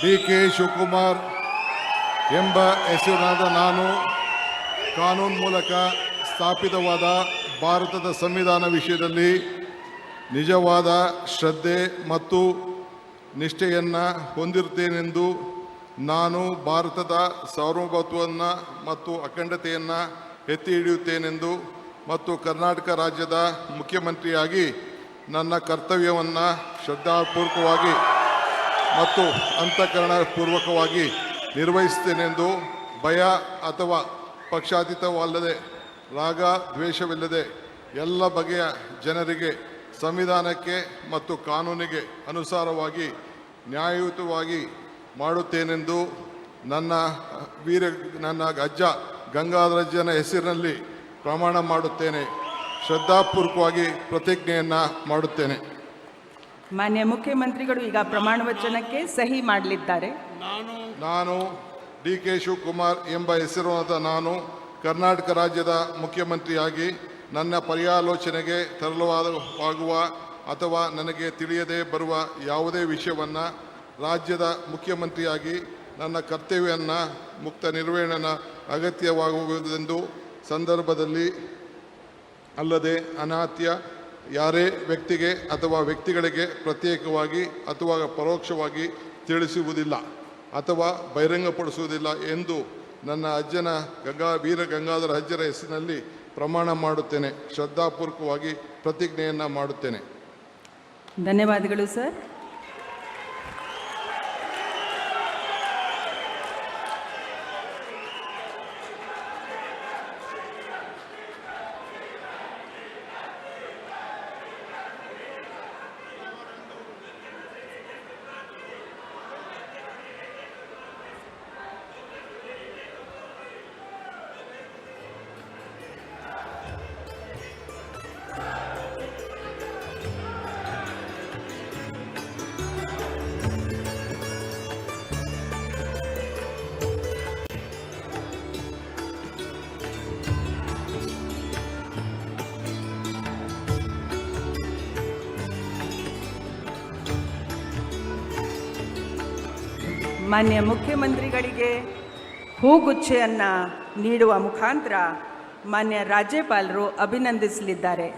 ಡಿ.ಕೆ. ಶಿವಕುಮಾರ್ ಎಂಬ ಹೆಸರಿನಾದ ನಾನು ಕಾನೂನು ಮೂಲಕ ಸ್ಥಾಪಿತವಾದ ಭಾರತದ ಸಂವಿಧಾನ ವಿಷಯದಲ್ಲಿ ನಿಜವಾದ ಶ್ರದ್ಧೆ ಮತ್ತು ನಿಷ್ಠೆಯನ್ನು ಹೊಂದಿರುತ್ತೇನೆಂದು ನಾನು ಭಾರತದ ಸಾರ್ವಭೌಮತ್ವವನ್ನು ಮತ್ತು ಅಖಂಡತೆಯನ್ನು ಎತ್ತಿ ಹಿಡಿಯುತ್ತೇನೆಂದು ಮತ್ತು ಕರ್ನಾಟಕ ರಾಜ್ಯದ ಮುಖ್ಯಮಂತ್ರಿಯಾಗಿ ನನ್ನ ಕರ್ತವ್ಯವನ್ನು ಶ್ರದ್ಧಾಪೂರ್ವಕವಾಗಿ ಮತ್ತು ಅಂತಃಕರಣಪೂರ್ವಕವಾಗಿ ನಿರ್ವಹಿಸುತ್ತೇನೆಂದು ಭಯ ಅಥವಾ ಪಕ್ಷಾತೀತವಲ್ಲದೆ ರಾಗ ದ್ವೇಷವಿಲ್ಲದೆ ಎಲ್ಲ ಬಗೆಯ ಜನರಿಗೆ ಸಂವಿಧಾನಕ್ಕೆ ಮತ್ತು ಕಾನೂನಿಗೆ ಅನುಸಾರವಾಗಿ ನ್ಯಾಯಯುತವಾಗಿ ಮಾಡುತ್ತೇನೆಂದು ನನ್ನ ಅಜ್ಜ ಗಂಗಾಧರಜ್ಜನ ಹೆಸರಿನಲ್ಲಿ ಪ್ರಮಾಣ ಮಾಡುತ್ತೇನೆ. ಶ್ರದ್ಧಾಪೂರ್ವಕವಾಗಿ ಪ್ರತಿಜ್ಞೆಯನ್ನು ಮಾಡುತ್ತೇನೆ. ಮಾನ್ಯ ಮುಖ್ಯಮಂತ್ರಿಗಳು ಈಗ ಪ್ರಮಾಣ ವಚನಕ್ಕೆ ಸಹಿ ಮಾಡಲಿದ್ದಾರೆ. ನಾನು ಡಿ.ಕೆ. ಶಿವಕುಮಾರ್ ಎಂಬ ಹೆಸರಿನಾದ ನಾನು ಕರ್ನಾಟಕ ರಾಜ್ಯದ ಮುಖ್ಯಮಂತ್ರಿಯಾಗಿ ನನ್ನ ಪರ್ಯಾಲೋಚನೆಗೆ ತರಲಾಗುವ ಅಥವಾ ನನಗೆ ತಿಳಿಯದೇ ಬರುವ ಯಾವುದೇ ವಿಷಯವನ್ನು ರಾಜ್ಯದ ಮುಖ್ಯಮಂತ್ರಿಯಾಗಿ ನನ್ನ ಕರ್ತವ್ಯವನ್ನು ಮುಕ್ತ ನಿರ್ವಹಣೆ ಅಗತ್ಯವಾಗುವುದೆಂದು ಸಂದರ್ಭದಲ್ಲಿ ಅಲ್ಲದೆ ಅನಾತ್ಯ ಯಾರೇ ವ್ಯಕ್ತಿಗೆ ಅಥವಾ ವ್ಯಕ್ತಿಗಳಿಗೆ ಪ್ರತ್ಯೇಕವಾಗಿ ಅಥವಾ ಪರೋಕ್ಷವಾಗಿ ತಿಳಿಸುವುದಿಲ್ಲ ಅಥವಾ ಬಹಿರಂಗಪಡಿಸುವುದಿಲ್ಲ ಎಂದು ನನ್ನ ಅಜ್ಜನ ವೀರ ಗಂಗಾಧರ ಅಜ್ಜರ ಹೆಸರಿನಲ್ಲಿ ಪ್ರಮಾಣ ಮಾಡುತ್ತೇನೆ. ಶ್ರದ್ಧಾಪೂರ್ವಕವಾಗಿ ಪ್ರತಿಜ್ಞೆಯನ್ನು ಮಾಡುತ್ತೇನೆ. ಧನ್ಯವಾದಗಳು ಸರ್. ಮಾನ್ಯ ಮುಖ್ಯಮಂತ್ರಿಗಳಿಗೆ ಹೂಗುಚ್ಛೆಯನ್ನು ನೀಡುವ ಮುಖಾಂತರ ಮಾನ್ಯ ರಾಜ್ಯಪಾಲರು ಅಭಿನಂದಿಸಲಿದ್ದಾರೆ.